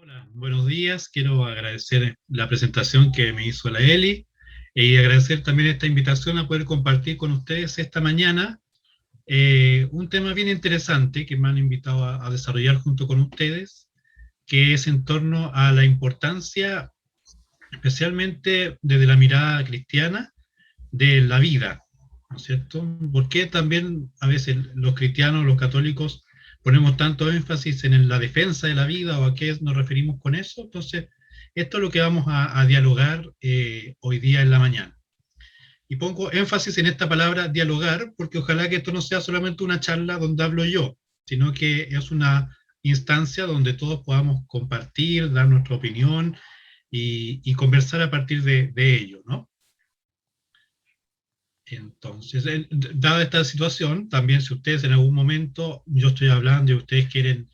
Hola, buenos días. Quiero agradecer la presentación que me hizo la Eli y agradecer también esta invitación a poder compartir con ustedes esta mañana un tema bien interesante que me han invitado a desarrollar junto con ustedes, que es en torno a la importancia, especialmente desde la mirada cristiana, de la vida, ¿no es cierto? Porque también a veces los cristianos, los católicos, ponemos tanto énfasis en la defensa de la vida o a qué nos referimos con eso. Entonces, esto es lo que vamos a dialogar hoy día en la mañana. Y pongo énfasis en esta palabra dialogar, porque ojalá que esto no sea solamente una charla donde hablo yo, sino que es una instancia donde todos podamos compartir, dar nuestra opinión y conversar a partir de ello, ¿no? Entonces, dada esta situación, también si ustedes en algún momento, yo estoy hablando y ustedes quieren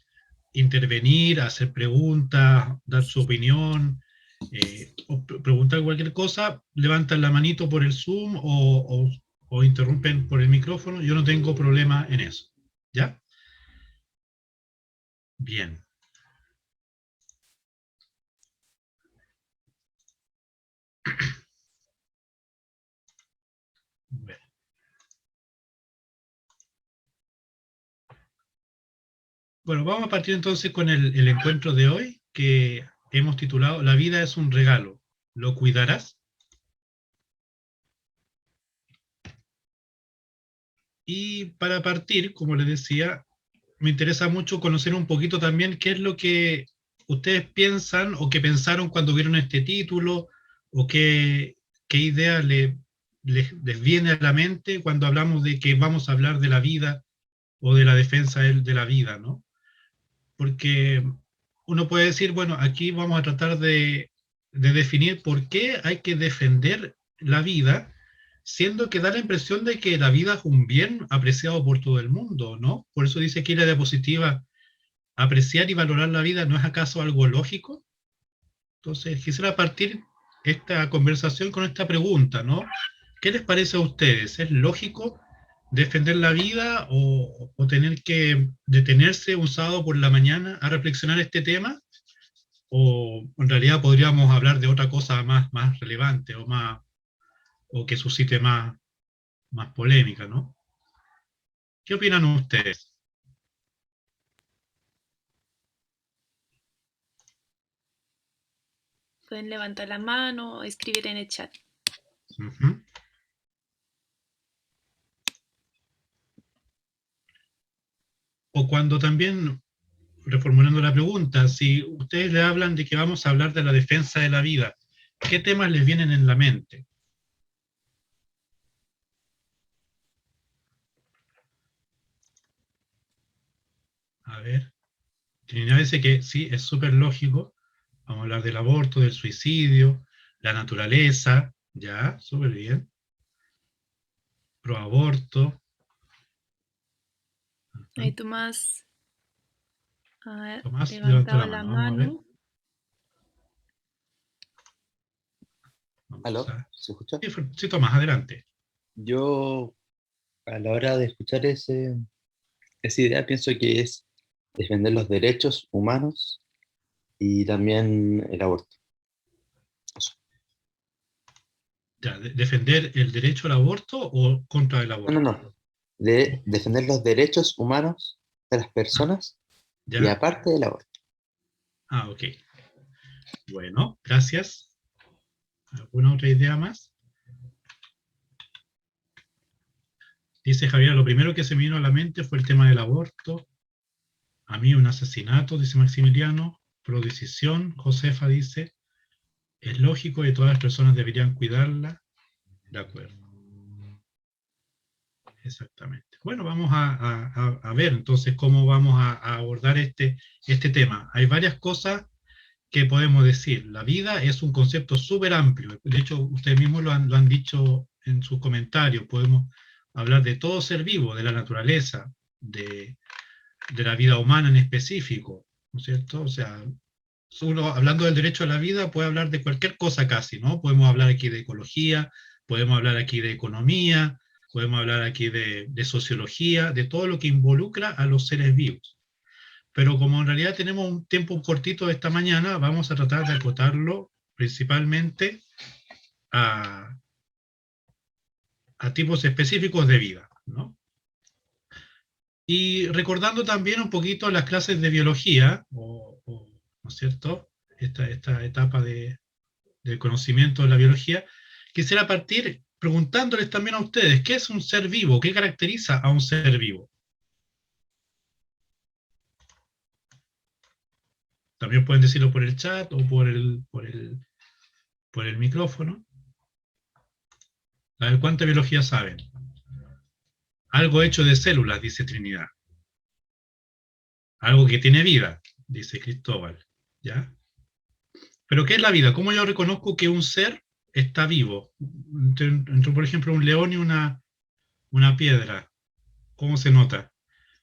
intervenir, hacer preguntas, dar su opinión, o preguntar cualquier cosa, levantan la manito por el Zoom o interrumpen por el micrófono, yo no tengo problema en eso. ¿Ya? Bien. Bueno. Bueno, vamos a partir entonces con el encuentro de hoy, que hemos titulado La vida es un regalo, ¿lo cuidarás? Y para partir, como les decía, me interesa mucho conocer un poquito también qué es lo que ustedes piensan o que pensaron cuando vieron este título o qué idea les viene a la mente cuando hablamos de que vamos a hablar de la vida o de la defensa de la vida, ¿no? Porque uno puede decir, bueno, aquí vamos a tratar de definir por qué hay que defender la vida, siendo que da la impresión de que la vida es un bien apreciado por todo el mundo, ¿no? Por eso dice aquí la diapositiva, apreciar y valorar la vida, ¿no es acaso algo lógico? Entonces, quisiera partir esta conversación con esta pregunta, ¿no? ¿Qué les parece a ustedes? ¿Es lógico defender la vida o tener que detenerse un sábado por la mañana a reflexionar este tema? ¿O en realidad podríamos hablar de otra cosa más relevante o que suscite más polémica, ¿no? ¿Qué opinan ustedes? Pueden levantar la mano o escribir en el chat. Uh-huh. O cuando también, reformulando la pregunta, si ustedes le hablan de que vamos a hablar de la defensa de la vida, ¿qué temas les vienen en la mente? A ver, Trinidad dice que sí, es súper lógico. Vamos a hablar del aborto, del suicidio, la naturaleza, ya, súper bien. Pro aborto. Ahí Tomás ha Tomás levantó levantado la la mano, vamos a ver. mano. Vamos ¿Aló? a... ¿Se escucha? Sí, Tomás, adelante. Yo, a la hora de escuchar esa idea, pienso que es defender los derechos humanos y también el aborto. Eso. Ya, defender el derecho al aborto o contra el aborto. No. De defender los derechos humanos de las personas y ¿Ya? aparte del aborto. Ah, ok. Bueno, gracias. ¿Alguna otra idea más? Dice Javier, lo primero que se me vino a la mente fue el tema del aborto. A mí un asesinato, dice Maximiliano. Pro decisión, Josefa dice, es lógico que todas las personas deberían cuidarla. De acuerdo. Exactamente. Bueno, vamos a ver entonces cómo vamos a abordar este tema. Hay varias cosas que podemos decir. La vida es un concepto súper amplio. De hecho, ustedes mismos lo han dicho en sus comentarios. Podemos hablar de todo ser vivo, de la naturaleza, de la vida humana en específico, ¿no es cierto? O sea, uno hablando del derecho a la vida puede hablar de cualquier cosa casi, ¿no? Podemos hablar aquí de ecología, podemos hablar aquí de economía, podemos hablar aquí de sociología, de todo lo que involucra a los seres vivos. pero como en realidad tenemos un tiempo cortito esta mañana, vamos a tratar de acotarlo principalmente a tipos específicos de vida, ¿no? Y recordando también un poquito las clases de biología, ¿no es cierto? Esta etapa del conocimiento de la biología, quisiera partir preguntándoles también a ustedes, ¿qué es un ser vivo? ¿Qué caracteriza a un ser vivo? También pueden decirlo por el chat o por el micrófono. A ver, ¿cuánta biología saben? Algo hecho de células, dice Trinidad. Algo que tiene vida, dice Cristóbal. ¿Ya? Pero ¿qué es la vida? ¿Cómo yo reconozco que un ser está vivo? Entre por ejemplo, un león y una piedra. ¿Cómo se nota?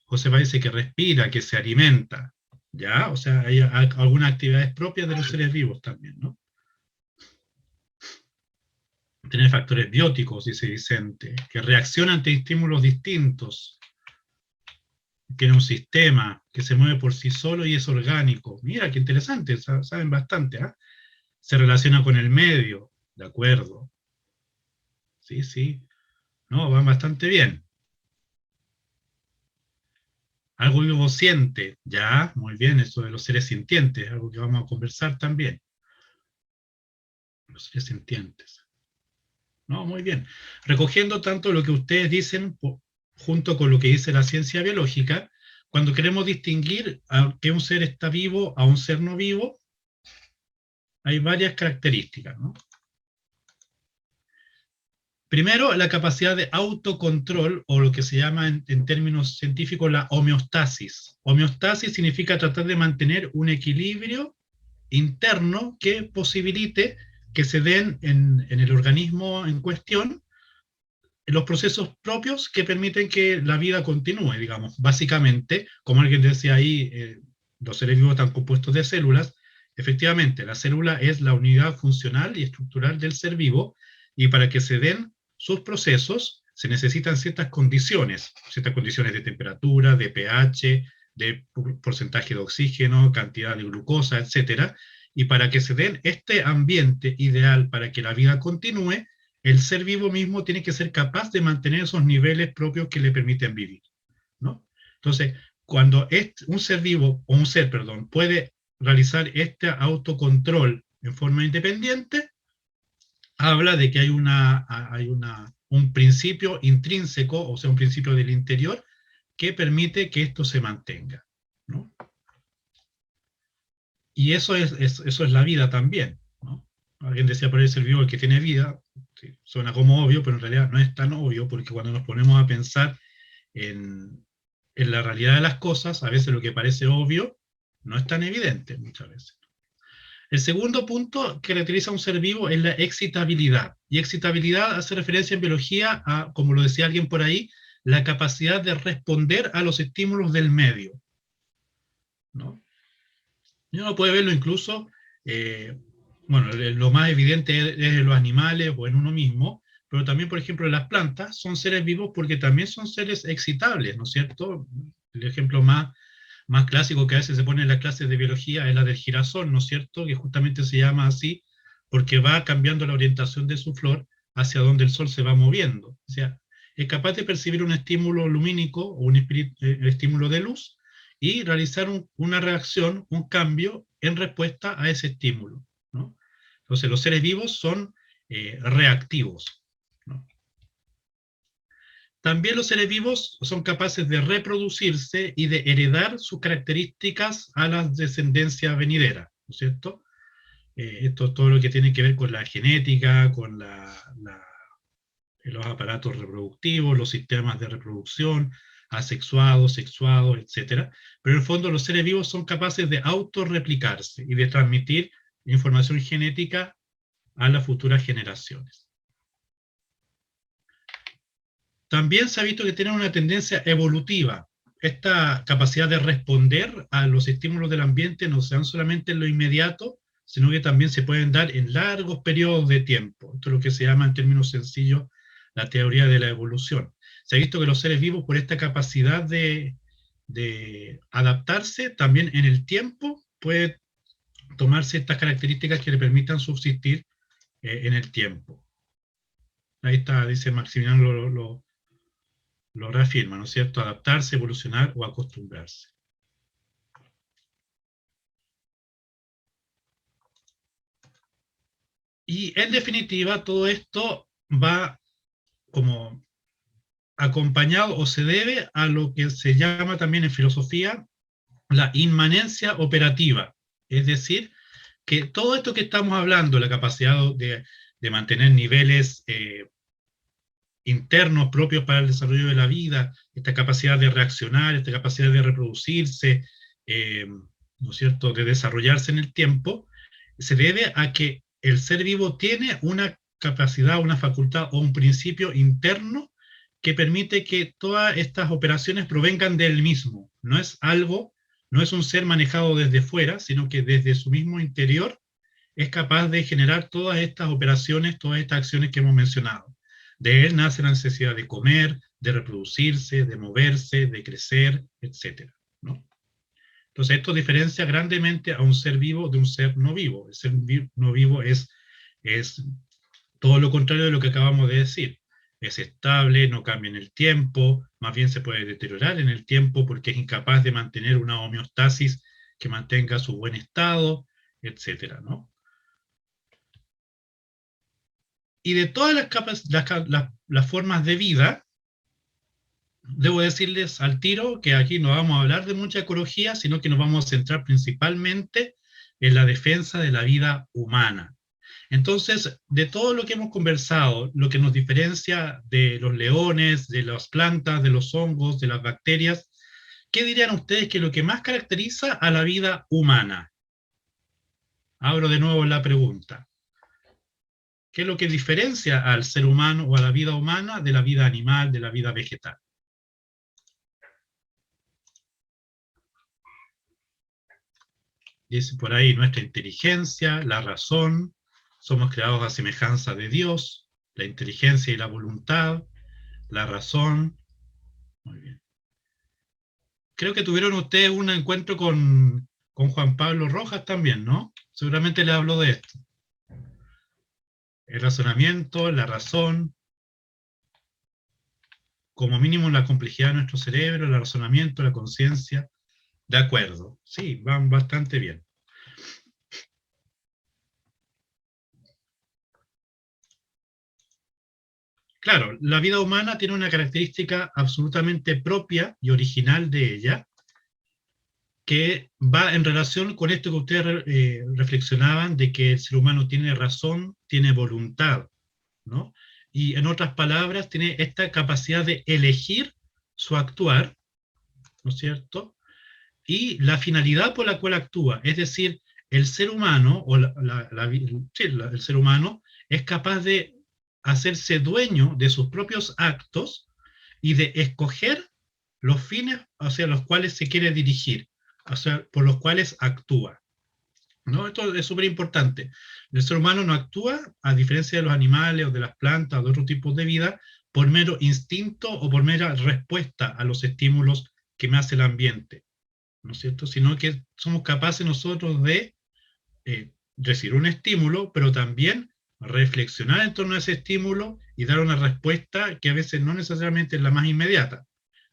José dice que respira, que se alimenta. ¿Ya? O sea, hay algunas actividades propias de los seres vivos también, ¿no? Tener factores bióticos, dice Vicente, que reaccionan ante estímulos distintos. Tiene un sistema que se mueve por sí solo y es orgánico. Mira, qué interesante, saben bastante, ¿eh? Se relaciona con el medio, de acuerdo. Sí, sí. No, van bastante bien. Algo vivo siente, ya, muy bien, eso de los seres sintientes, algo que vamos a conversar también. Los seres sintientes. No, muy bien. Recogiendo tanto lo que ustedes dicen, junto con lo que dice la ciencia biológica, cuando queremos distinguir a que un ser está vivo a un ser no vivo, hay varias características, ¿no? Primero, la capacidad de autocontrol, o lo que se llama en términos científicos la homeostasis. Homeostasis significa tratar de mantener un equilibrio interno que posibilite que se den en el organismo en cuestión los procesos propios que permiten que la vida continúe, digamos. Básicamente, como alguien decía ahí, los seres vivos están compuestos de células. Efectivamente, la célula es la unidad funcional y estructural del ser vivo, y para que se den sus procesos se necesitan ciertas condiciones de temperatura, de pH, de porcentaje de oxígeno, cantidad de glucosa, etc. Y para que se den este ambiente ideal para que la vida continúe, el ser vivo mismo tiene que ser capaz de mantener esos niveles propios que le permiten vivir, ¿no? Entonces, cuando un ser vivo, o un ser, perdón, puede realizar este autocontrol en forma independiente, habla de que hay un principio intrínseco, o sea, un principio del interior, que permite que esto se mantenga, ¿no? Y eso es la vida también, ¿no? Alguien decía por ahí, el ser vivo el que tiene vida. Sí, suena como obvio, pero en realidad no es tan obvio, porque cuando nos ponemos a pensar en la realidad de las cosas, a veces lo que parece obvio no es tan evidente muchas veces. El segundo punto que caracteriza a un ser vivo es la excitabilidad. Y excitabilidad hace referencia en biología a, como lo decía alguien por ahí, la capacidad de responder a los estímulos del medio, ¿no? Y uno puede verlo incluso, bueno, lo más evidente es en los animales o en uno mismo, pero también, por ejemplo, en las plantas son seres vivos porque también son seres excitables, ¿no es cierto? El ejemplo más clásico que a veces se pone en las clases de biología es la del girasol, ¿no es cierto? Que justamente se llama así porque va cambiando la orientación de su flor hacia donde el sol se va moviendo. O sea, es capaz de percibir un estímulo lumínico o un estímulo de luz y realizar una reacción, un cambio en respuesta a ese estímulo, ¿no? Entonces los seres vivos son reactivos, ¿no? También los seres vivos son capaces de reproducirse y de heredar sus características a la descendencia venidera, ¿no es cierto? Esto es todo lo que tiene que ver con la genética, con los aparatos reproductivos, los sistemas de reproducción, asexuados, sexuados, etc. Pero en el fondo los seres vivos son capaces de autorreplicarse y de transmitir información genética a las futuras generaciones. También se ha visto que tienen una tendencia evolutiva. Esta capacidad de responder a los estímulos del ambiente no se dan solamente en lo inmediato, sino que también se pueden dar en largos periodos de tiempo. Esto es lo que se llama en términos sencillos la teoría de la evolución. Se ha visto que los seres vivos, por esta capacidad de de adaptarse, también en el tiempo puede tomar ciertas características que le permitan subsistir en el tiempo. Ahí está, dice Maximiliano, lo reafirma, ¿no es cierto? Adaptarse, evolucionar o acostumbrarse. Y en definitiva, todo esto va como acompañado o se debe a lo que se llama también en filosofía la inmanencia operativa. Es decir, que todo esto que estamos hablando, la capacidad de mantener niveles internos propios para el desarrollo de la vida, esta capacidad de reaccionar, esta capacidad de reproducirse, ¿no es cierto?, de desarrollarse en el tiempo, se debe a que el ser vivo tiene una capacidad, una facultad o un principio interno que permite que todas estas operaciones provengan del mismo. No es algo, no es un ser manejado desde fuera, sino que desde su mismo interior es capaz de generar todas estas operaciones, todas estas acciones que hemos mencionado. De él nace la necesidad de comer, de reproducirse, de moverse, de crecer, etc., ¿no? Entonces esto diferencia grandemente a un ser vivo de un ser no vivo. El ser no vivo es todo lo contrario de lo que acabamos de decir. Es estable, no cambia en el tiempo, más bien se puede deteriorar en el tiempo porque es incapaz de mantener una homeostasis que mantenga su buen estado, etc., ¿no? Y de todas las formas de vida, debo decirles al tiro que aquí no vamos a hablar de mucha ecología, sino que nos vamos a centrar principalmente en la defensa de la vida humana. Entonces, de todo lo que hemos conversado, lo que nos diferencia de los leones, de las plantas, de los hongos, de las bacterias, ¿qué dirían ustedes que es lo que más caracteriza a la vida humana? Abro de nuevo la pregunta. ¿Qué es lo que diferencia al ser humano o a la vida humana de la vida animal, de la vida vegetal? Dice por ahí nuestra inteligencia, la razón, somos creados a semejanza de Dios, la inteligencia y la voluntad, la razón. Muy bien. Creo que tuvieron ustedes un encuentro con Juan Pablo Rojas también, ¿no? Seguramente le habló de esto. El razonamiento, la razón, como mínimo la complejidad de nuestro cerebro, el razonamiento, la conciencia. De acuerdo, sí, van bastante bien. Claro, la vida humana tiene una característica absolutamente propia y original de ella, que va en relación con esto que ustedes reflexionaban, de que el ser humano tiene razón, tiene voluntad, ¿no? Y en otras palabras, tiene esta capacidad de elegir su actuar, ¿no es cierto? Y la finalidad por la cual actúa, es decir, el ser humano, o el ser humano, es capaz de hacerse dueño de sus propios actos y de escoger los fines hacia los cuales se quiere dirigir, o sea, por los cuales actúa, ¿no? Esto es súper importante. El ser humano no actúa, a diferencia de los animales o de las plantas o de otros tipos de vida, por mero instinto o por mera respuesta a los estímulos que me hace el ambiente, ¿no es cierto? Sino que somos capaces nosotros de recibir un estímulo, pero también reflexionar en torno a ese estímulo y dar una respuesta que a veces no necesariamente es la más inmediata.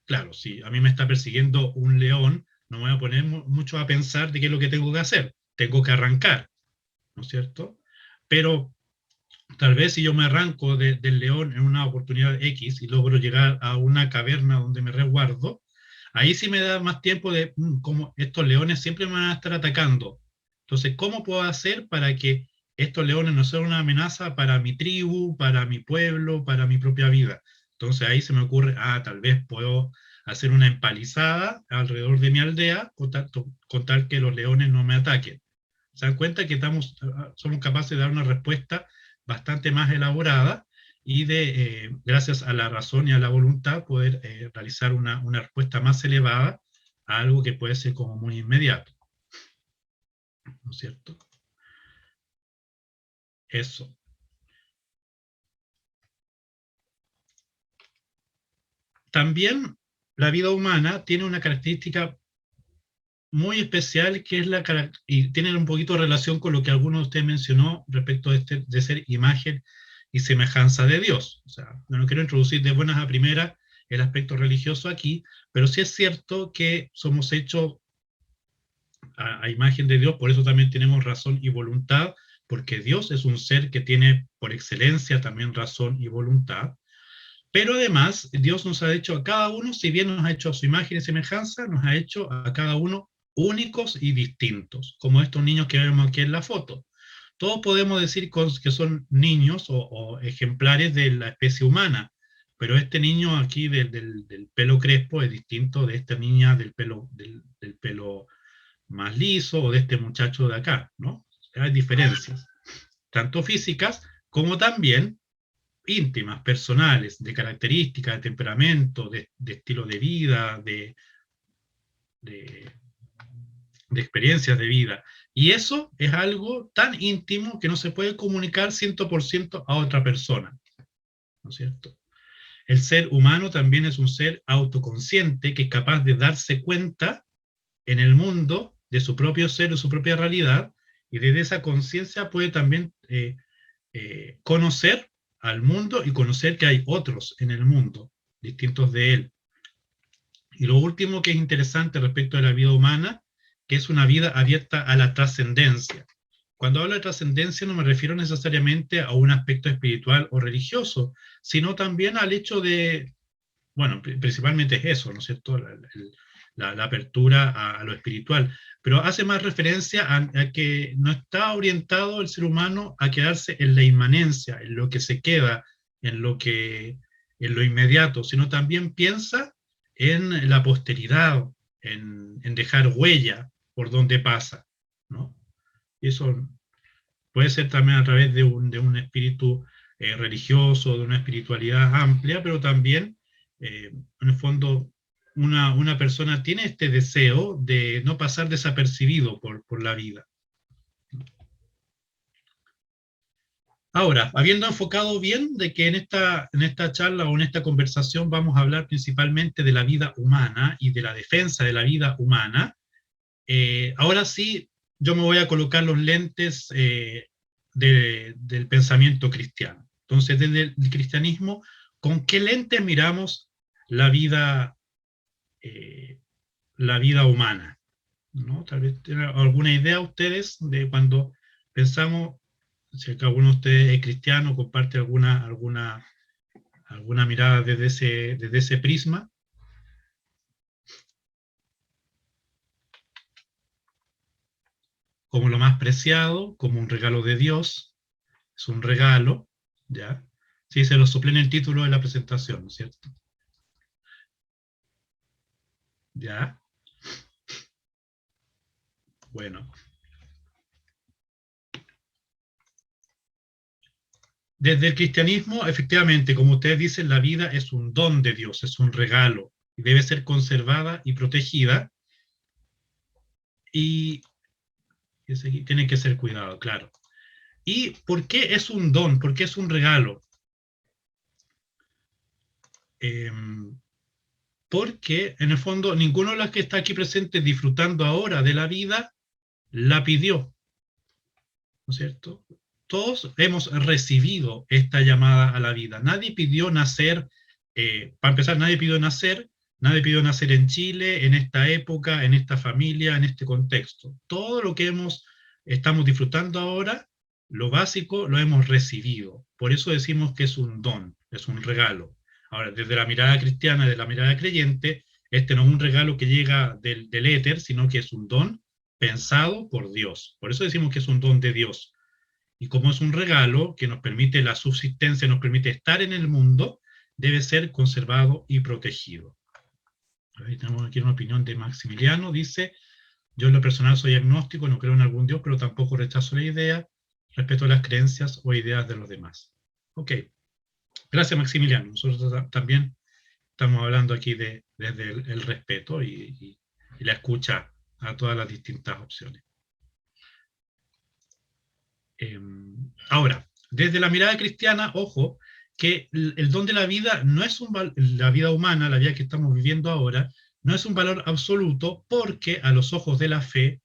Claro, si a mí me está persiguiendo un león, no me voy a poner mucho a pensar de qué es lo que tengo que hacer. Tengo que arrancar, ¿no es cierto? Pero tal vez si yo me arranco del león en una oportunidad X y logro llegar a una caverna donde me resguardo, ahí sí me da más tiempo de cómo estos leones siempre me van a estar atacando. Entonces, ¿cómo puedo hacer para que estos leones no sean una amenaza para mi tribu, para mi pueblo, para mi propia vida? Entonces ahí se me ocurre, tal vez puedo hacer una empalizada alrededor de mi aldea con tal que los leones no me ataquen. Se dan cuenta que somos capaces de dar una respuesta bastante más elaborada y gracias a la razón y a la voluntad, poder realizar una respuesta más elevada a algo que puede ser como muy inmediato. ¿No es cierto? Eso. También la vida humana tiene una característica muy especial que es y tiene un poquito de relación con lo que alguno de ustedes mencionó respecto de ser imagen y semejanza de Dios. O sea, no quiero introducir de buenas a primeras el aspecto religioso aquí, pero sí es cierto que somos hechos a imagen de Dios, por eso también tenemos razón y voluntad, porque Dios es un ser que tiene por excelencia también razón y voluntad. Pero además, Dios nos ha hecho a cada uno, si bien nos ha hecho a su imagen y semejanza, nos ha hecho a cada uno únicos y distintos, como estos niños que vemos aquí en la foto. Todos podemos decir que son niños o ejemplares de la especie humana, pero este niño aquí del pelo crespo es distinto de esta niña del pelo más liso o de este muchacho de acá, ¿no? Hay diferencias, tanto físicas como también íntimas, personales, de características, de temperamento, de estilo de vida, de, de experiencias de vida. Y eso es algo tan íntimo que no se puede comunicar 100% a otra persona, ¿no es cierto? El ser humano también es un ser autoconsciente que es capaz de darse cuenta en el mundo de su propio ser, de su propia realidad, y desde esa conciencia puede también conocer al mundo y conocer que hay otros en el mundo, distintos de él. Y lo último que es interesante respecto a la vida humana, que es una vida abierta a la trascendencia. Cuando hablo de trascendencia no me refiero necesariamente a un aspecto espiritual o religioso, sino también al hecho de, bueno, principalmente es eso, ¿no es cierto? La apertura a lo espiritual, pero hace más referencia a que no está orientado el ser humano a quedarse en la inmanencia, en lo que se queda, en lo inmediato, sino también piensa en la posteridad, en dejar huella por donde pasa, ¿no? Y eso puede ser también a través de un espíritu religioso, de una espiritualidad amplia, pero también, en el fondo, una persona tiene este deseo de no pasar desapercibido por la vida. Ahora, habiendo enfocado bien de que en esta charla o en esta conversación vamos a hablar principalmente de la vida humana y de la defensa de la vida humana, ahora sí yo me voy a colocar los lentes del pensamiento cristiano. Entonces, desde el cristianismo, ¿con qué lentes miramos la vida, eh, la vida humana? ¿No? Tal vez tienen alguna idea ustedes de cuando pensamos, si alguno de ustedes es cristiano, comparte alguna mirada desde ese prisma. Como lo más preciado, como un regalo de Dios, es un regalo, ¿ya? Sí, se lo soplé en el título de la presentación, ¿no es cierto? ¿Ya? Bueno. Desde el cristianismo, efectivamente, como ustedes dicen, la vida es un don de Dios, es un regalo, y debe ser conservada y protegida, y tiene que ser cuidado, claro. ¿Y por qué es un don? ¿Por qué es un regalo? Porque, en el fondo, ninguno de los que está aquí presente disfrutando ahora de la vida la pidió, ¿no es cierto? Todos hemos recibido esta llamada a la vida. Nadie pidió nacer, para empezar, nadie pidió nacer en Chile, en esta época, en esta familia, en este contexto. Todo lo que estamos disfrutando ahora, lo básico, lo hemos recibido. Por eso decimos que es un don, es un regalo. Ahora, desde la mirada cristiana, desde la mirada creyente, este no es un regalo que llega del éter, sino que es un don pensado por Dios. Por eso decimos que es un don de Dios. Y como es un regalo que nos permite la subsistencia, nos permite estar en el mundo, debe ser conservado y protegido. Ahí tenemos aquí una opinión de Maximiliano, dice, yo en lo personal soy agnóstico, no creo en algún Dios, pero tampoco rechazo la idea, respeto las creencias o ideas de los demás. Ok, gracias Maximiliano. Nosotros también estamos hablando aquí desde el respeto y la escucha a todas las distintas opciones. Ahora, desde la mirada cristiana, ojo, que el don de la vida no es la vida humana, la vida que estamos viviendo ahora, no es un valor absoluto porque a los ojos de la fe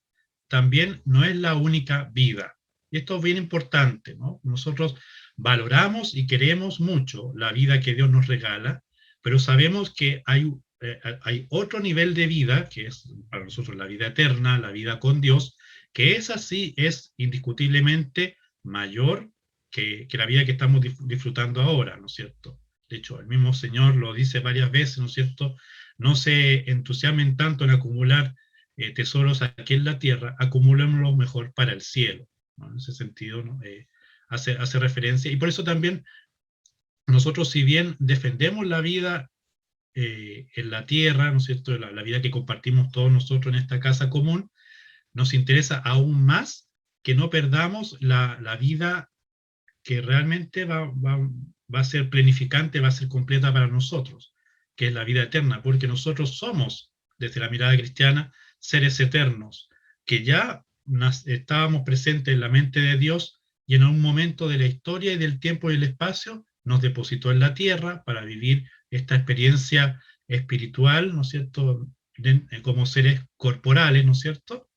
también no es la única vida. Y esto es bien importante, ¿no? Nosotros valoramos y queremos mucho la vida que Dios nos regala, pero sabemos que hay otro nivel de vida, que es para nosotros la vida eterna, la vida con Dios, que esa sí es indiscutiblemente mayor que la vida que estamos disfrutando ahora, ¿no es cierto? De hecho, el mismo Señor lo dice varias veces, ¿no es cierto? No se entusiasmen tanto en acumular tesoros aquí en la tierra, acumulémoslos mejor para el cielo, ¿no? En ese sentido, ¿no? Hace referencia, y por eso también nosotros, si bien defendemos la vida en la tierra, ¿no es cierto?, la vida que compartimos todos nosotros en esta casa común, nos interesa aún más que no perdamos la vida que realmente va a ser planificante, va a ser completa para nosotros, que es la vida eterna, porque nosotros somos, desde la mirada cristiana, seres eternos, que ya estábamos presentes en la mente de Dios y en un momento de la historia y del tiempo y el espacio nos depositó en la tierra para vivir esta experiencia espiritual, ¿no es cierto?, como seres corporales, ¿no es cierto?,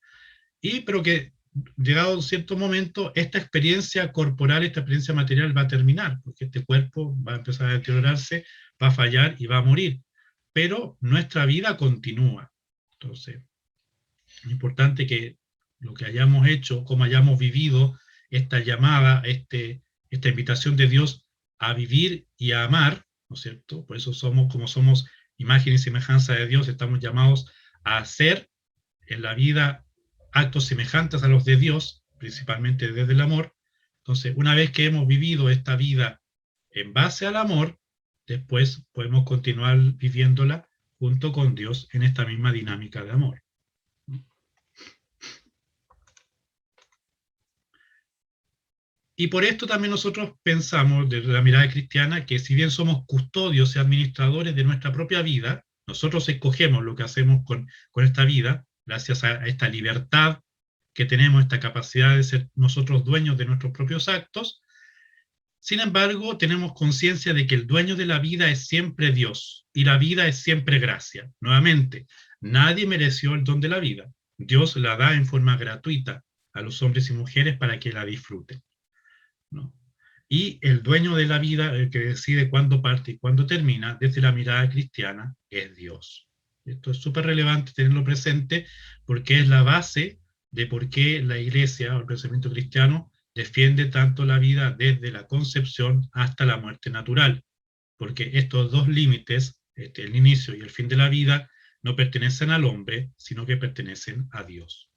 pero que llegado a cierto momento, esta experiencia corporal, esta experiencia material va a terminar, porque este cuerpo va a empezar a deteriorarse, va a fallar y va a morir. Pero nuestra vida continúa. Entonces, es importante que lo que hayamos hecho, cómo hayamos vivido esta llamada, esta invitación de Dios a vivir y a amar, ¿no es cierto? Por eso somos, como somos imagen y semejanza de Dios, estamos llamados a hacer en la vida actos semejantes a los de Dios, principalmente desde el amor. Entonces, una vez que hemos vivido esta vida en base al amor, después podemos continuar viviéndola junto con Dios en esta misma dinámica de amor. Y por esto también nosotros pensamos, desde la mirada cristiana, que si bien somos custodios y administradores de nuestra propia vida, nosotros escogemos lo que hacemos con esta vida, gracias a esta libertad que tenemos, esta capacidad de ser nosotros dueños de nuestros propios actos. Sin embargo, tenemos conciencia de que el dueño de la vida es siempre Dios, y la vida es siempre gracia. Nuevamente, nadie mereció el don de la vida. Dios la da en forma gratuita a los hombres y mujeres para que la disfruten, ¿no? Y el dueño de la vida, el que decide cuándo parte y cuándo termina, desde la mirada cristiana, es Dios. Esto es súper relevante tenerlo presente porque es la base de por qué la Iglesia o el pensamiento cristiano defiende tanto la vida desde la concepción hasta la muerte natural, porque estos dos límites, el inicio y el fin de la vida, no pertenecen al hombre, sino que pertenecen a Dios.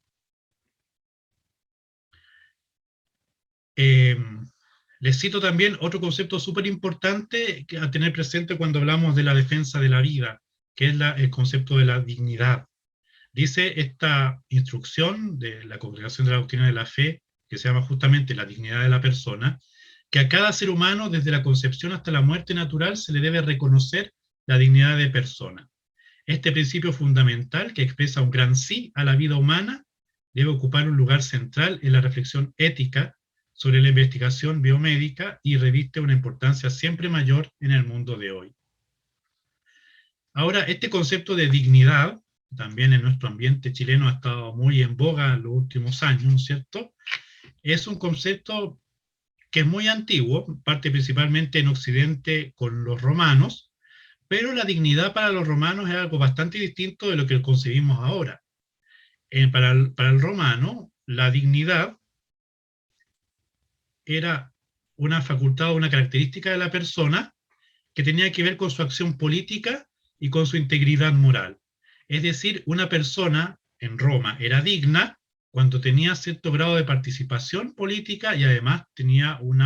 Les cito también otro concepto súper importante a tener presente cuando hablamos de la defensa de la vida, que es el concepto de la dignidad. Dice esta instrucción de la Congregación de la Doctrina de la Fe, que se llama justamente la dignidad de la persona, que a cada ser humano, desde la concepción hasta la muerte natural, se le debe reconocer la dignidad de persona. Este principio fundamental, que expresa un gran sí a la vida humana, debe ocupar un lugar central en la reflexión ética sobre la investigación biomédica y reviste una importancia siempre mayor en el mundo de hoy. Ahora, este concepto de dignidad, también en nuestro ambiente chileno ha estado muy en boga en los últimos años, ¿no es cierto? Es un concepto que es muy antiguo, parte principalmente en Occidente con los romanos, pero la dignidad para los romanos es algo bastante distinto de lo que concebimos ahora. Para el romano, la dignidad era una facultad o una característica de la persona que tenía que ver con su acción política y con su integridad moral. Es decir, una persona en Roma era digna cuando tenía cierto grado de participación política y además tenía un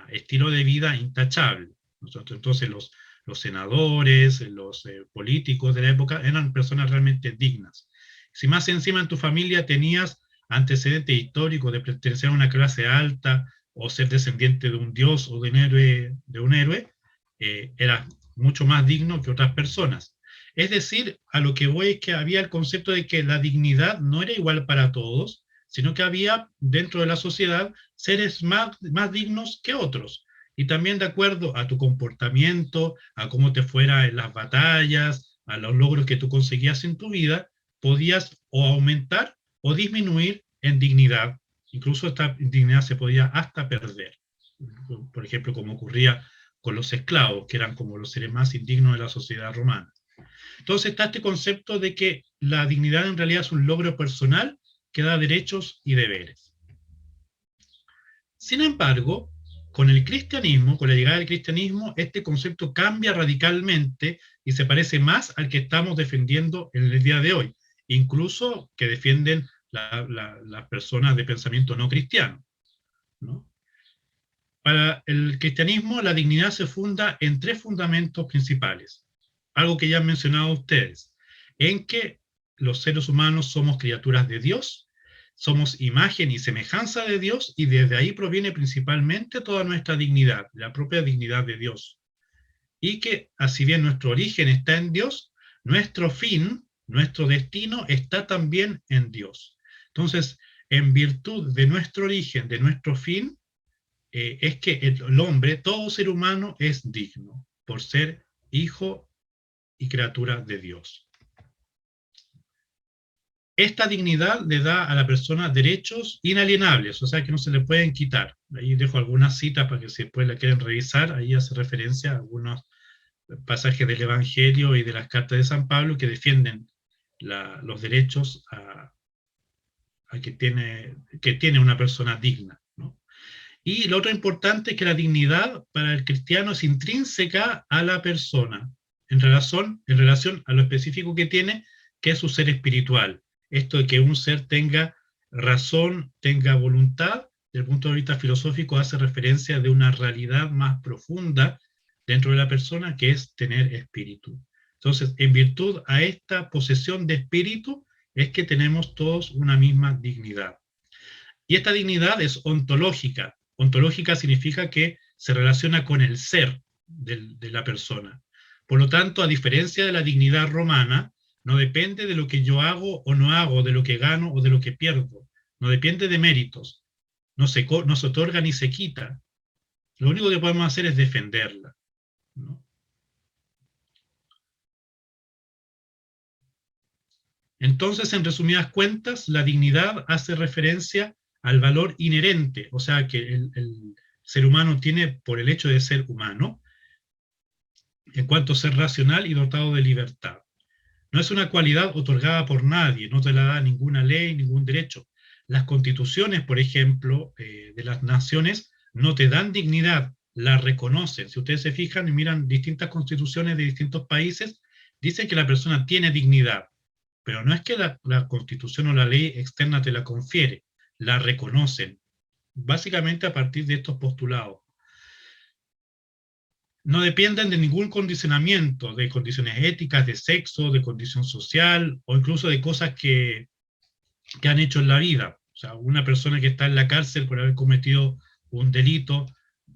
estilo de vida intachable. Entonces los senadores, los políticos de la época eran personas realmente dignas. Si más encima en tu familia tenías antecedentes históricos de pertenecer a una clase alta o ser descendiente de un dios o de un héroe, eras mucho más digno que otras personas. Es decir, a lo que voy es que había el concepto de que la dignidad no era igual para todos, sino que había dentro de la sociedad seres más dignos que otros. y también de acuerdo a tu comportamiento, a cómo te fuera en las batallas, a los logros que tú conseguías en tu vida, podías o aumentar o disminuir en dignidad. Incluso esta dignidad se podía hasta perder. Por ejemplo, como ocurría con los esclavos, que eran como los seres más indignos de la sociedad romana. Entonces está este concepto de que la dignidad en realidad es un logro personal que da derechos y deberes. Sin embargo, con el cristianismo, con la llegada del cristianismo, este concepto cambia radicalmente y se parece más al que estamos defendiendo en el día de hoy, incluso que defienden las personas de pensamiento no cristiano, ¿no? Para el cristianismo, la dignidad se funda en 3 fundamentos principales, algo que ya han mencionado ustedes, en que los seres humanos somos criaturas de Dios, somos imagen y semejanza de Dios, y desde ahí proviene principalmente toda nuestra dignidad, la propia dignidad de Dios. Y que, así bien nuestro origen está en Dios, nuestro fin, nuestro destino está también en Dios. Entonces, en virtud de nuestro origen, de nuestro fin, es que el hombre, todo ser humano, es digno por ser hijo y criatura de Dios. Esta dignidad le da a la persona derechos inalienables, o sea que no se le pueden quitar. Ahí dejo algunas citas para que si después la quieren revisar, ahí hace referencia a algunos pasajes del Evangelio y de las cartas de San Pablo que defienden los derechos que tiene una persona digna, ¿no? Y lo otro importante es que la dignidad para el cristiano es intrínseca a la persona, en relación a lo específico que tiene, que es su ser espiritual. Esto de que un ser tenga razón, tenga voluntad, desde el punto de vista filosófico hace referencia de una realidad más profunda dentro de la persona, que es tener espíritu. Entonces, en virtud a esta posesión de espíritu, es que tenemos todos una misma dignidad. Y esta dignidad es ontológica. Ontológica significa que se relaciona con el ser de la persona. Por lo tanto, a diferencia de la dignidad romana, no depende de lo que yo hago o no hago, de lo que gano o de lo que pierdo. No depende de méritos. No se otorga ni se quita. Lo único que podemos hacer es defenderla, ¿no? Entonces, en resumidas cuentas, la dignidad hace referencia al valor inherente, o sea, que el ser humano tiene por el hecho de ser humano, en cuanto a ser racional y dotado de libertad. No es una cualidad otorgada por nadie, no te la da ninguna ley, ningún derecho. Las constituciones, por ejemplo, de las naciones, no te dan dignidad, la reconocen. Si ustedes se fijan y miran distintas constituciones de distintos países, dicen que la persona tiene dignidad, pero no es que la constitución o la ley externa te la confiere, la reconocen, básicamente a partir de estos postulados. No dependen de ningún condicionamiento, de condiciones éticas, de sexo, de condición social, o incluso de cosas que han hecho en la vida. O sea, una persona que está en la cárcel por haber cometido un delito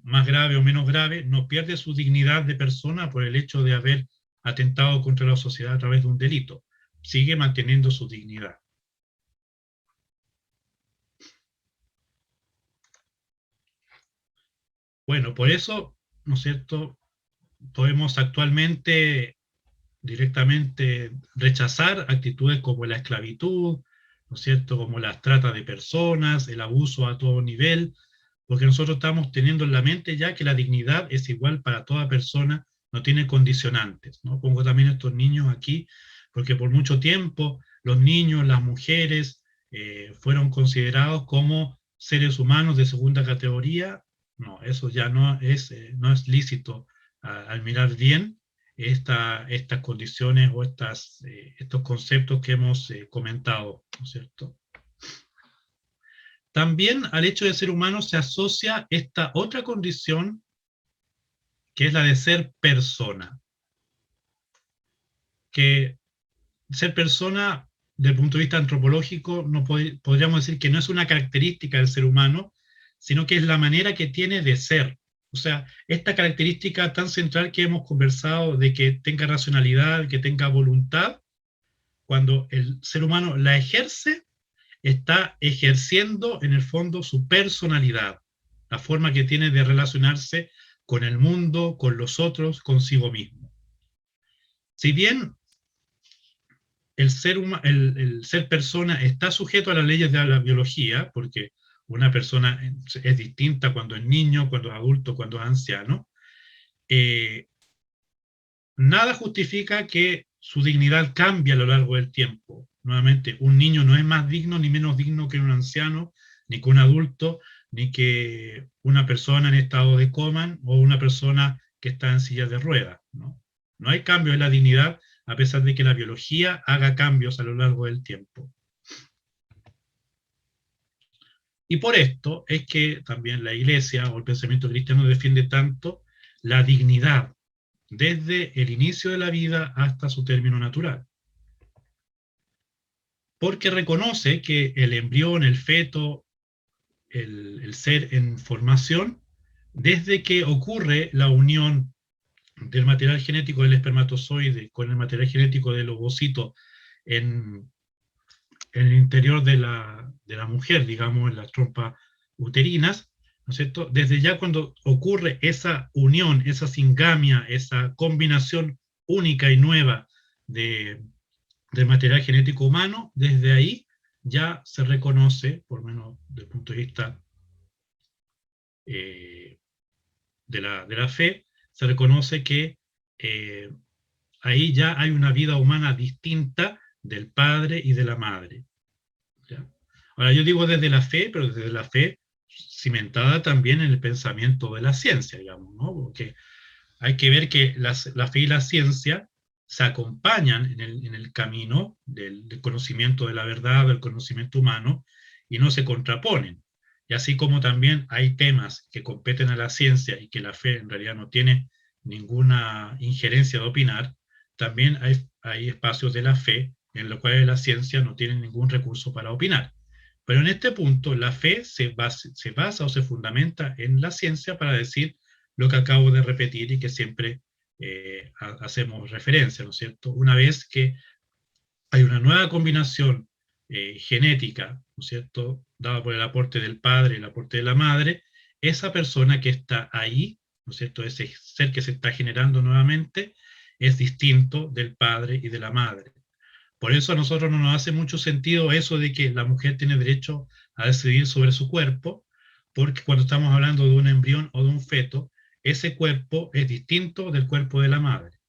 más grave o menos grave, no pierde su dignidad de persona por el hecho de haber atentado contra la sociedad a través de un delito. Sigue manteniendo su dignidad. Bueno, por eso, ¿no es cierto?, podemos actualmente directamente rechazar actitudes como la esclavitud, ¿no es cierto?, como las tratas de personas, el abuso a todo nivel, porque nosotros estamos teniendo en la mente ya que la dignidad es igual para toda persona, no tiene condicionantes, ¿no? Pongo también estos niños aquí, porque por mucho tiempo los niños, las mujeres, fueron considerados como seres humanos de segunda categoría. No, eso ya no es lícito al mirar bien estas condiciones o estos conceptos que hemos comentado, ¿no es cierto? También al hecho de ser humano se asocia esta otra condición, que es la de ser persona. Que ser persona, desde el punto de vista antropológico, no podríamos decir que no es una característica del ser humano, sino que es la manera que tiene de ser. O sea, esta característica tan central que hemos conversado de que tenga racionalidad, que tenga voluntad, cuando el ser humano la ejerce, está ejerciendo en el fondo su personalidad, la forma que tiene de relacionarse con el mundo, con los otros, consigo mismo. Si bien el ser persona está sujeto a las leyes de la biología, porque una persona es distinta cuando es niño, cuando es adulto, cuando es anciano, nada justifica que su dignidad cambie a lo largo del tiempo. Nuevamente, un niño no es más digno ni menos digno que un anciano, ni que un adulto, ni que una persona en estado de coma o una persona que está en silla de ruedas, ¿no? No hay cambio en la dignidad, a pesar de que la biología haga cambios a lo largo del tiempo. Y por esto es que también la Iglesia o el pensamiento cristiano defiende tanto la dignidad desde el inicio de la vida hasta su término natural. Porque reconoce que el embrión, el feto, el ser en formación, desde que ocurre la unión del material genético del espermatozoide con el material genético del ovocito en el interior de la mujer, digamos, en las trompas uterinas, ¿no es cierto? Desde ya cuando ocurre esa unión, esa singamia, esa combinación única y nueva del material genético humano, desde ahí ya se reconoce, por lo menos desde el punto de vista de la fe, se reconoce que ahí ya hay una vida humana distinta del padre y de la madre. ¿Ya? Ahora yo digo desde la fe, pero desde la fe cimentada también en el pensamiento de la ciencia, digamos, ¿no? Porque hay que ver que la fe y la ciencia se acompañan en el camino del conocimiento de la verdad, del conocimiento humano, y no se contraponen. Y así como también hay temas que competen a la ciencia y que la fe en realidad no tiene ninguna injerencia de opinar, también hay espacios de la fe en los cuales la ciencia no tiene ningún recurso para opinar. Pero en este punto la fe se basa o se fundamenta en la ciencia para decir lo que acabo de repetir y que siempre hacemos referencia, ¿no es cierto? Una vez que hay una nueva combinación genética, ¿no es cierto?, dada por el aporte del padre y el aporte de la madre, esa persona que está ahí, ¿no es cierto?, ese ser que se está generando nuevamente, es distinto del padre y de la madre. Por eso a nosotros no nos hace mucho sentido eso de que la mujer tiene derecho a decidir sobre su cuerpo, porque cuando estamos hablando de un embrión o de un feto, ese cuerpo es distinto del cuerpo de la madre.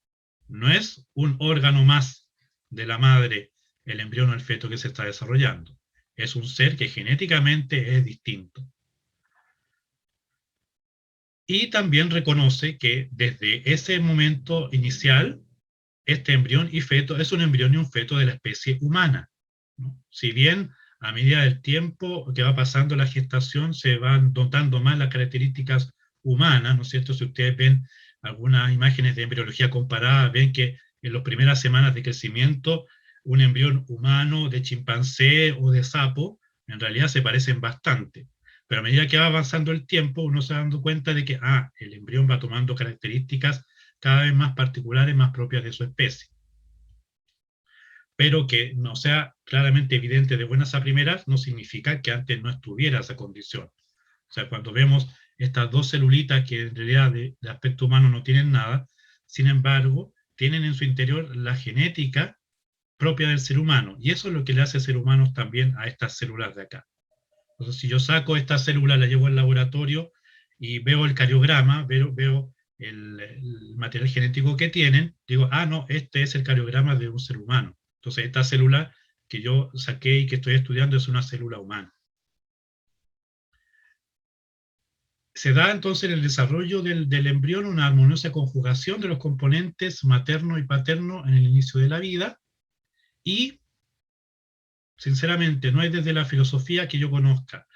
No es un órgano más de la madre, el embrión o el feto que se está desarrollando. Es un ser que genéticamente es distinto. Y también reconoce que desde ese momento inicial, este embrión y feto es un embrión y un feto de la especie humana, ¿no? Si bien a medida del tiempo que va pasando la gestación se van dotando más las características humanas, ¿no es cierto? Si ustedes ven algunas imágenes de embriología comparada, ven que en las primeras semanas de crecimiento un embrión humano de chimpancé o de sapo en realidad se parecen bastante. Pero a medida que va avanzando el tiempo, uno se va dando cuenta de que el embrión va tomando características cada vez más particulares, más propias de su especie. Pero que no sea claramente evidente de buenas a primeras, no significa que antes no estuviera esa condición. O sea, cuando vemos estas dos celulitas que en realidad de aspecto humano no tienen nada, sin embargo, tienen en su interior la genética propia del ser humano. Y eso es lo que le hace ser humanos también a estas células de acá. Entonces, si yo saco esta célula, la llevo al laboratorio y veo el cariograma, veo el material genético que tienen, digo, no, este es el cariograma de un ser humano. Entonces, esta célula que yo saqué y que estoy estudiando es una célula humana. Se da entonces en el desarrollo del embrión una armoniosa conjugación de los componentes materno y paterno en el inicio de la vida, y sinceramente no hay desde la filosofía que yo conozca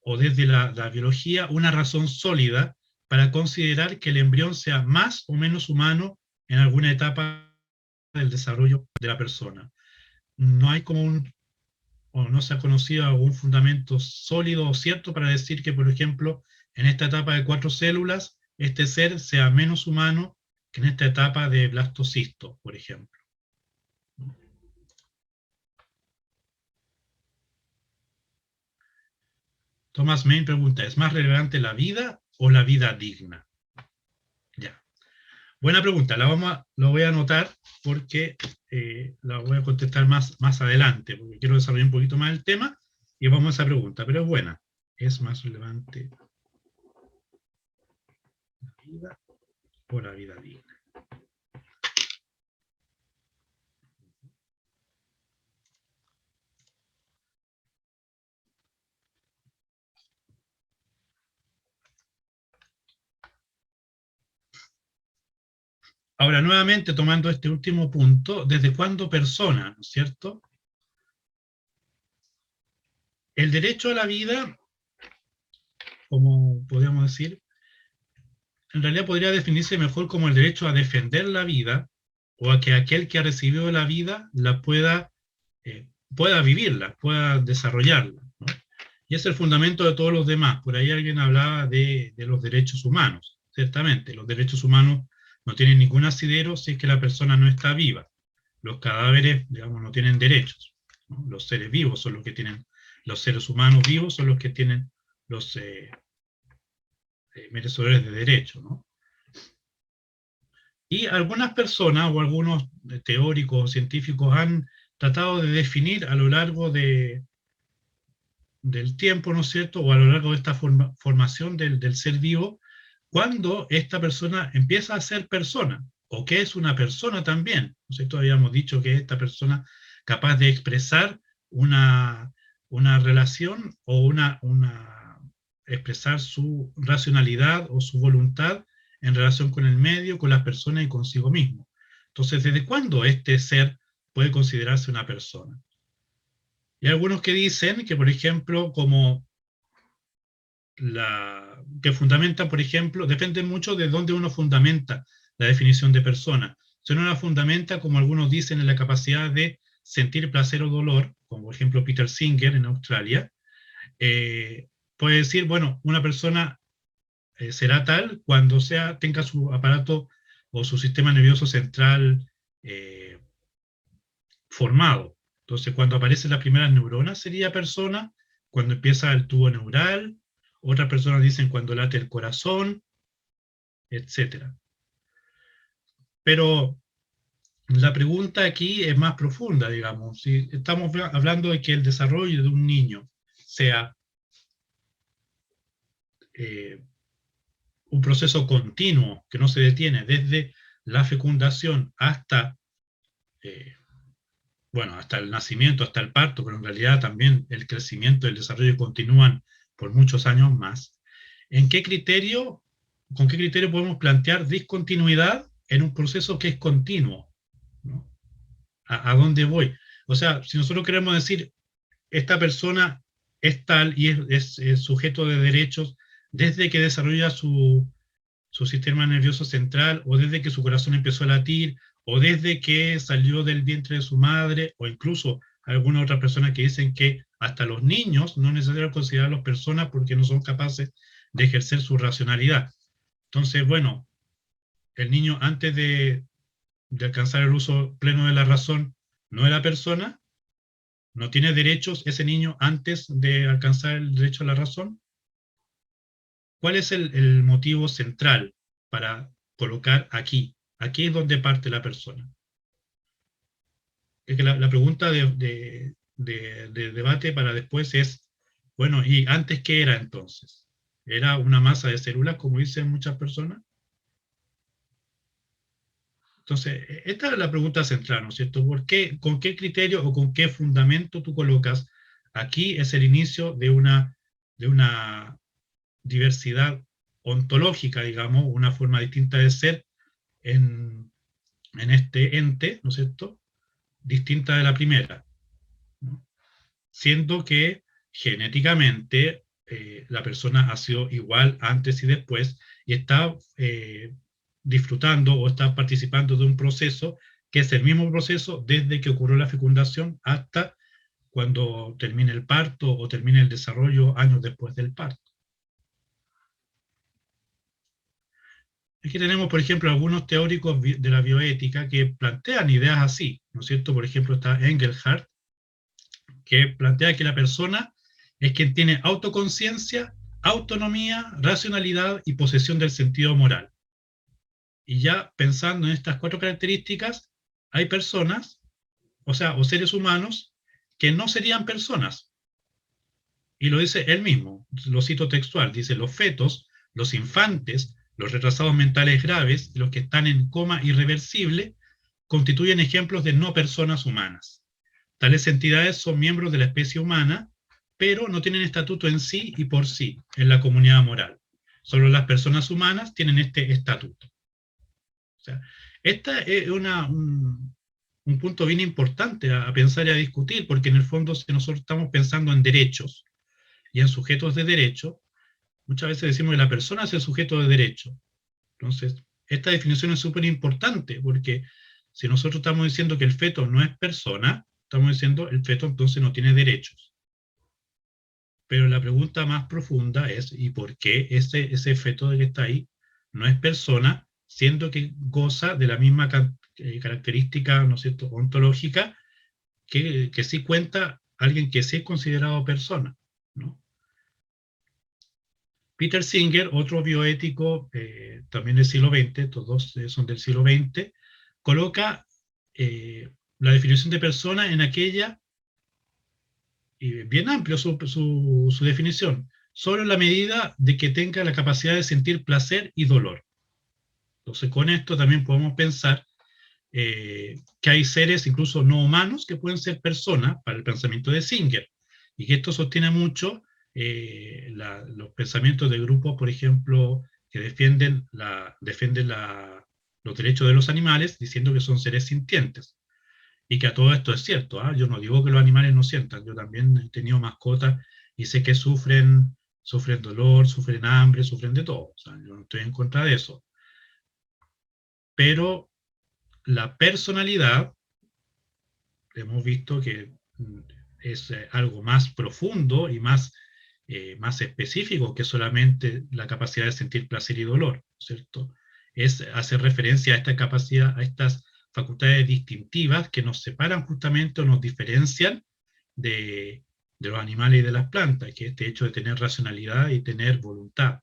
o desde la biología una razón sólida para considerar que el embrión sea más o menos humano en alguna etapa del desarrollo de la persona. No hay o no se ha conocido algún fundamento sólido o cierto para decir que, por ejemplo, en esta etapa de 4 células, este ser sea menos humano que en esta etapa de blastocisto, por ejemplo. Thomas Main pregunta, ¿es más relevante la vida o la vida digna? Buena pregunta, lo voy a anotar porque la voy a contestar más adelante, porque quiero desarrollar un poquito más el tema y vamos a esa pregunta, pero es buena. ¿Es más relevante la vida o la vida digna? Ahora, nuevamente, tomando este último punto, ¿desde cuándo persona, no es cierto? El derecho a la vida, como podríamos decir, en realidad podría definirse mejor como el derecho a defender la vida o a que aquel que ha recibido la vida la pueda vivirla, pueda desarrollarla, ¿no? Y es el fundamento de todos los demás. Por ahí alguien hablaba de los derechos humanos. Ciertamente, los derechos humanos no tienen ningún asidero si es que la persona no está viva. Los cadáveres, digamos, no tienen derechos, ¿no? Los seres vivos son los que tienen, los seres humanos vivos son los que tienen los merecedores de derecho, ¿no? Y algunas personas o algunos teóricos o científicos han tratado de definir a lo largo del tiempo, ¿no es cierto?, o a lo largo de esta formación del ser vivo, cuando esta persona empieza a ser persona, o que es una persona también, ¿no es cierto? Habíamos dicho que es esta persona capaz de expresar una relación o expresar su racionalidad o su voluntad en relación con el medio, con las personas y consigo mismo. Entonces, ¿desde cuándo este ser puede considerarse una persona? Y hay algunos que dicen que, por ejemplo, que fundamentan, por ejemplo, depende mucho de dónde uno fundamenta la definición de persona. Si uno la fundamenta, como algunos dicen, en la capacidad de sentir placer o dolor, como por ejemplo Peter Singer en Australia, puede decir, bueno, una persona será tal cuando tenga su aparato o su sistema nervioso central formado. Entonces, cuando aparecen las primeras neuronas sería persona, cuando empieza el tubo neural, otras personas dicen cuando late el corazón, etc. Pero la pregunta aquí es más profunda, digamos. Si estamos hablando de que el desarrollo de un niño sea un proceso continuo que no se detiene desde la fecundación hasta hasta el nacimiento, hasta el parto, pero en realidad también el crecimiento y el desarrollo continúan por muchos años más. ¿Con qué criterio podemos plantear discontinuidad en un proceso que es continuo, ¿no? ¿A dónde voy? O sea, si nosotros queremos decir, esta persona es tal y es sujeto de derechos desde que desarrolla su sistema nervioso central, o desde que su corazón empezó a latir, o desde que salió del vientre de su madre, o incluso algunas otras personas que dicen que hasta los niños no es necesario considerarlos personas porque no son capaces de ejercer su racionalidad. Entonces, bueno, el niño antes de alcanzar el uso pleno de la razón no era persona, no tiene derechos ese niño antes de alcanzar el derecho a la razón. ¿Cuál es el motivo central para colocar aquí? Aquí es donde parte la persona. Es que la pregunta de debate para después es, bueno, ¿y antes qué era entonces? ¿Era una masa de células, como dicen muchas personas? Entonces, esta es la pregunta central, ¿no es cierto? ¿Por qué, con qué criterio o con qué fundamento tú colocas aquí es el inicio de una diversidad ontológica, digamos, una forma distinta de ser en este ente, ¿no es cierto?, distinta de la primera, ¿no? Siendo que genéticamente la persona ha sido igual antes y después y está disfrutando o está participando de un proceso que es el mismo proceso desde que ocurrió la fecundación hasta cuando termine el parto o termine el desarrollo años después del parto. Aquí tenemos, por ejemplo, algunos teóricos de la bioética que plantean ideas así, ¿no es cierto? Por ejemplo, está Engelhardt, que plantea que la persona es quien tiene autoconciencia, autonomía, racionalidad y posesión del sentido moral. Y ya pensando en estas 4 características, hay personas, o seres humanos, que no serían personas. Y lo dice él mismo, lo cito textual, dice: los fetos, los infantes, los retrasados mentales graves y los que están en coma irreversible constituyen ejemplos de no personas humanas. Tales entidades son miembros de la especie humana, pero no tienen estatuto en sí y por sí, en la comunidad moral. Solo las personas humanas tienen este estatuto. O sea, esta es un punto bien importante a pensar y a discutir, porque en el fondo, si nosotros estamos pensando en derechos y en sujetos de derecho, muchas veces decimos que la persona es el sujeto de derecho. Entonces, esta definición es súper importante, porque si nosotros estamos diciendo que el feto no es persona, estamos diciendo el feto entonces no tiene derechos. Pero la pregunta más profunda es: ¿y por qué ese feto que está ahí no es persona, siendo que goza de la misma característica, ¿no es cierto?, ontológica, que sí cuenta alguien que sí es considerado persona, ¿no? Peter Singer, otro bioético, también del siglo XX, todos son del siglo XX, coloca la definición de persona en aquella, bien amplio su definición, solo en la medida de que tenga la capacidad de sentir placer y dolor. Entonces, con esto también podemos pensar que hay seres incluso no humanos que pueden ser personas para el pensamiento de Singer, y que esto sostiene mucho los pensamientos de grupos, por ejemplo, que defienden los derechos de los animales, diciendo que son seres sintientes. Y que a todo esto es cierto, ¿eh? Yo no digo que los animales no sientan, yo también he tenido mascotas y sé que sufren dolor, sufren hambre, sufren de todo. O sea, yo no estoy en contra de eso. Pero la personalidad, hemos visto que es algo más profundo y más específico que solamente la capacidad de sentir placer y dolor, ¿cierto? Es hacer referencia a esta capacidad, a estas facultades distintivas que nos separan justamente o nos diferencian de los animales y de las plantas, que es este hecho de tener racionalidad y tener voluntad,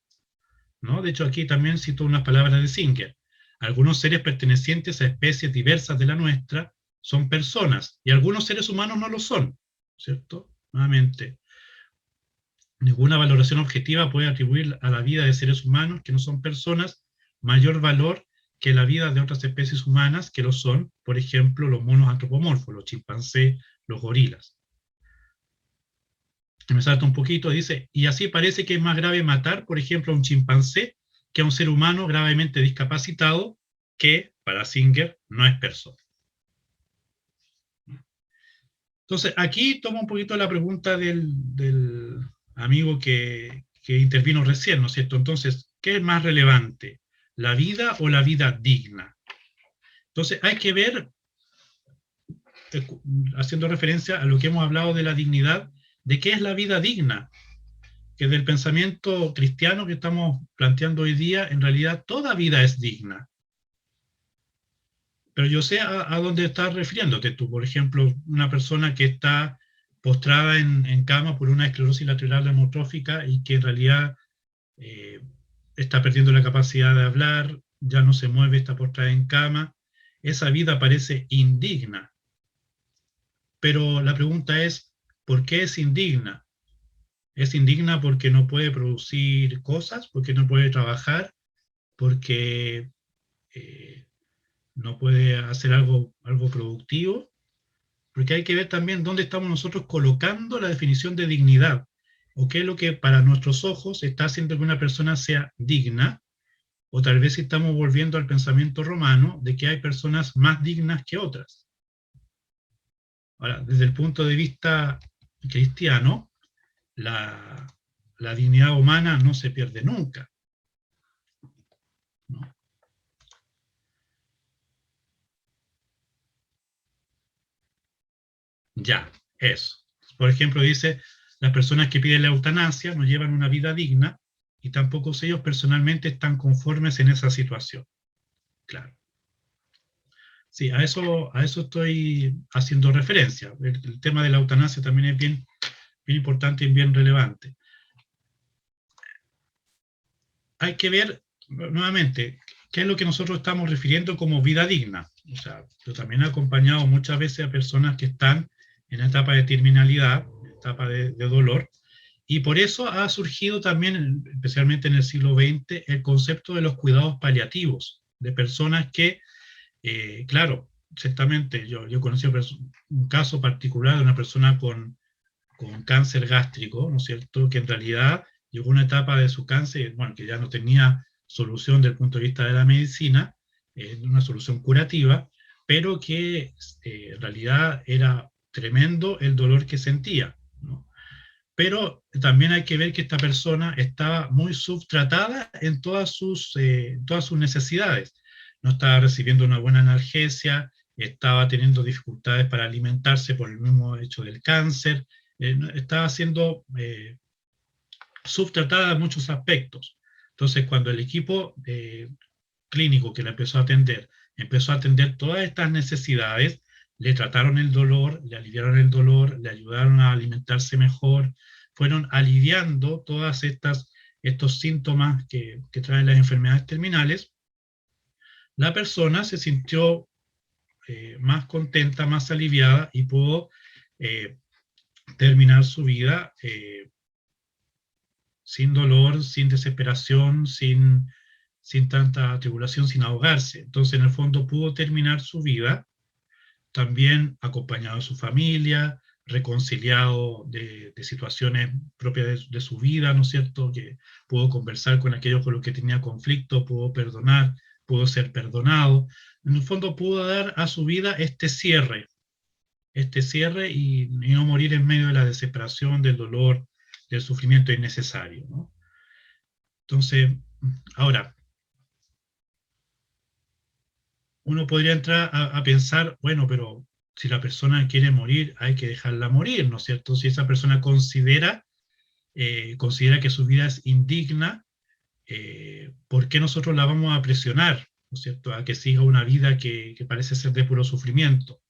¿no? De hecho, aquí también cito unas palabras de Singer: algunos seres pertenecientes a especies diversas de la nuestra son personas, y algunos seres humanos no lo son, ¿cierto? Nuevamente, ninguna valoración objetiva puede atribuir a la vida de seres humanos que no son personas mayor valor que la vida de otras especies humanas que lo son, por ejemplo, los monos antropomorfos, los chimpancés, los gorilas. Me salta un poquito, dice: y así parece que es más grave matar, por ejemplo, a un chimpancé que a un ser humano gravemente discapacitado, que, para Singer, no es persona. Entonces, aquí toma un poquito la pregunta del amigo que intervino recién, ¿no es cierto? Entonces, ¿qué es más relevante? ¿La vida o la vida digna? Entonces, hay que ver, haciendo referencia a lo que hemos hablado de la dignidad, de qué es la vida digna, que del pensamiento cristiano que estamos planteando hoy día, en realidad toda vida es digna. Pero yo sé a dónde estás refiriéndote tú. Por ejemplo, una persona que está postrada en cama por una esclerosis lateral amotrófica y que en realidad está perdiendo la capacidad de hablar, ya no se mueve, está postrada en cama, esa vida parece indigna. Pero la pregunta es, ¿por qué es indigna? ¿Es indigna porque no puede producir cosas? ¿Porque no puede trabajar? ¿Porque no puede hacer algo productivo? Porque hay que ver también dónde estamos nosotros colocando la definición de dignidad, o qué es lo que para nuestros ojos está haciendo que una persona sea digna, o tal vez estamos volviendo al pensamiento romano de que hay personas más dignas que otras. Ahora, desde el punto de vista cristiano, la dignidad humana no se pierde nunca, ¿no? Ya, eso. Por ejemplo, dice: las personas que piden la eutanasia no llevan una vida digna, y tampoco ellos personalmente están conformes en esa situación. Claro. Sí, a eso estoy haciendo referencia. El tema de la eutanasia también es bien importante y bien relevante. Hay que ver, nuevamente, ¿qué es lo que nosotros estamos refiriendo como vida digna? O sea, yo también he acompañado muchas veces a personas que están en etapa de terminalidad, etapa de dolor, y por eso ha surgido también, especialmente en el siglo XX, el concepto de los cuidados paliativos, de personas que, claro, ciertamente yo conocí un caso particular de una persona con cáncer gástrico, ¿no es cierto?, que en realidad llegó a una etapa de su cáncer, bueno, que ya no tenía solución desde el punto de vista de la medicina, una solución curativa, pero que en realidad era tremendo el dolor que sentía, ¿no? Pero también hay que ver que esta persona estaba muy subtratada en todas sus necesidades. No estaba recibiendo una buena analgesia, estaba teniendo dificultades para alimentarse por el mismo hecho del cáncer, estaba siendo subtratada en muchos aspectos. Entonces, cuando el equipo clínico que la empezó a atender todas estas necesidades, le trataron el dolor, le aliviaron el dolor, le ayudaron a alimentarse mejor, fueron aliviando todas estos síntomas que traen las enfermedades terminales, la persona se sintió más contenta, más aliviada y pudo terminar su vida sin dolor, sin desesperación, sin tanta tribulación, sin ahogarse. Entonces, en el fondo, pudo terminar su vida también acompañado de su familia, reconciliado de situaciones propias de su vida, ¿no es cierto?, que pudo conversar con aquellos con los que tenía conflicto, pudo perdonar, pudo ser perdonado. En el fondo, pudo dar a su vida este cierre y no morir en medio de la desesperación, del dolor, del sufrimiento innecesario, ¿no? Entonces, ahora, uno podría entrar a pensar, bueno, pero si la persona quiere morir, hay que dejarla morir, ¿no es cierto? Si esa persona considera que su vida es indigna, ¿por qué nosotros la vamos a presionar, ¿no es cierto?, a que siga una vida que parece ser de puro sufrimiento.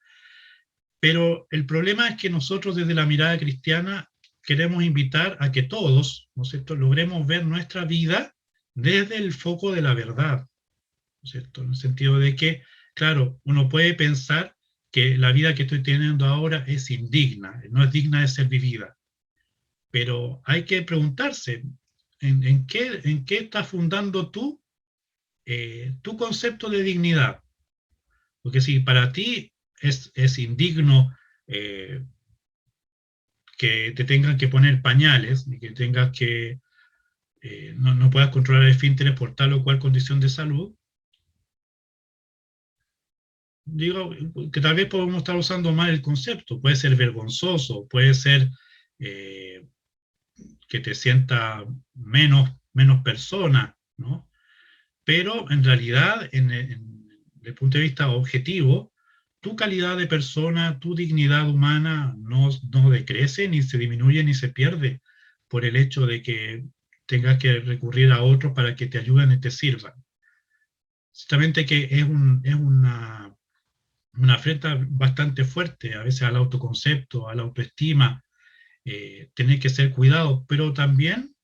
Pero el problema es que nosotros desde la mirada cristiana queremos invitar a que todos, ¿no es cierto?, logremos ver nuestra vida desde el foco de la verdad, ¿no es cierto?, en el sentido de que, claro, uno puede pensar que la vida que estoy teniendo ahora es indigna, no es digna de ser vivida, pero hay que preguntarse, ¿en qué estás fundando tú tu concepto de dignidad? Porque si para ti es indigno que te tengan que poner pañales, y que tengas que no puedas controlar el esfínteres por tal o cual condición de salud, digo que tal vez podemos estar usando mal el concepto, puede ser vergonzoso, puede ser eh, que te sienta menos persona, ¿no? Pero en realidad, desde el punto de vista objetivo, tu calidad de persona, tu dignidad humana no decrece, ni se disminuye, ni se pierde por el hecho de que tengas que recurrir a otros para que te ayuden y te sirvan. Ciertamente que es una afrenta bastante fuerte, a veces al autoconcepto, a la autoestima, tener que ser cuidado, pero también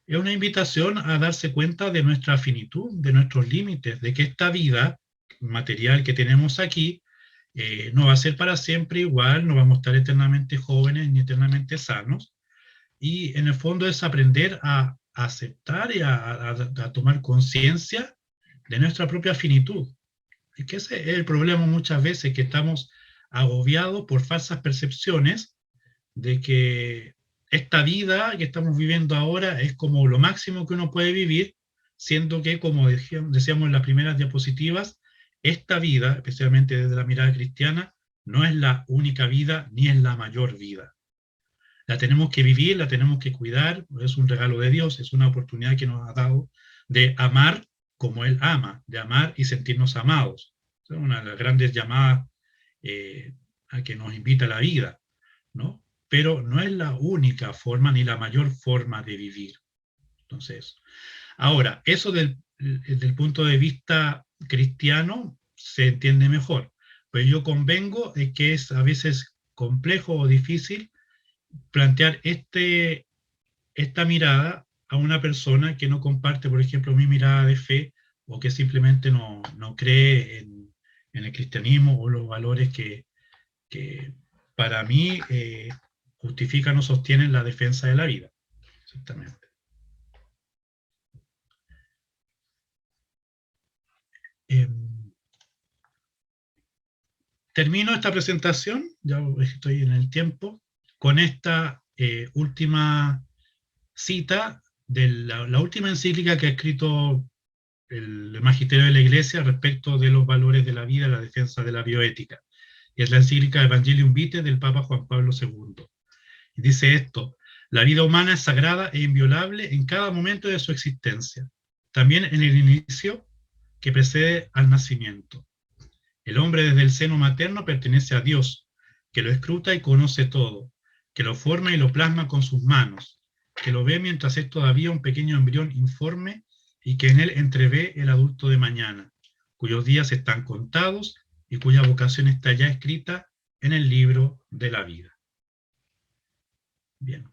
es una invitación a darse cuenta de nuestra finitud, de nuestros límites, de que esta vida material que tenemos aquí no va a ser para siempre igual, no vamos a estar eternamente jóvenes ni eternamente sanos, y en el fondo es aprender a aceptar y a tomar conciencia de nuestra propia finitud. Es que ese es el problema muchas veces, que estamos agobiados por falsas percepciones de que esta vida que estamos viviendo ahora es como lo máximo que uno puede vivir, siendo que, como decíamos en las primeras diapositivas, esta vida, especialmente desde la mirada cristiana, no es la única vida ni es la mayor vida. La tenemos que vivir, la tenemos que cuidar, es un regalo de Dios, es una oportunidad que nos ha dado de amar como Él ama, de amar y sentirnos amados. Es una de las grandes llamadas a que nos invita la vida, ¿no? Pero no es la única forma ni la mayor forma de vivir. Entonces, ahora, eso desde el punto de vista cristiano se entiende mejor, pero yo convengo de que es a veces complejo o difícil plantear esta mirada a una persona que no comparte, por ejemplo, mi mirada de fe o que simplemente no cree en el cristianismo o los valores que para mí justifican o sostienen la defensa de la vida. Exactamente. Termino esta presentación, ya estoy en el tiempo, con esta última cita de la última encíclica que ha escrito el Magisterio de la Iglesia respecto de los valores de la vida, la defensa de la bioética. Y es la encíclica Evangelium Vitae del Papa Juan Pablo II. Y dice esto: la vida humana es sagrada e inviolable en cada momento de su existencia, también en el inicio que precede al nacimiento. El hombre desde el seno materno pertenece a Dios, que lo escruta y conoce todo, que lo forma y lo plasma con sus manos, que lo ve mientras es todavía un pequeño embrión informe y que en él entrevé el adulto de mañana, cuyos días están contados y cuya vocación está ya escrita en el libro de la vida. Bien,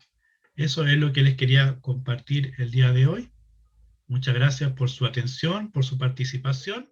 eso es lo que les quería compartir el día de hoy. Muchas gracias por su atención, por su participación.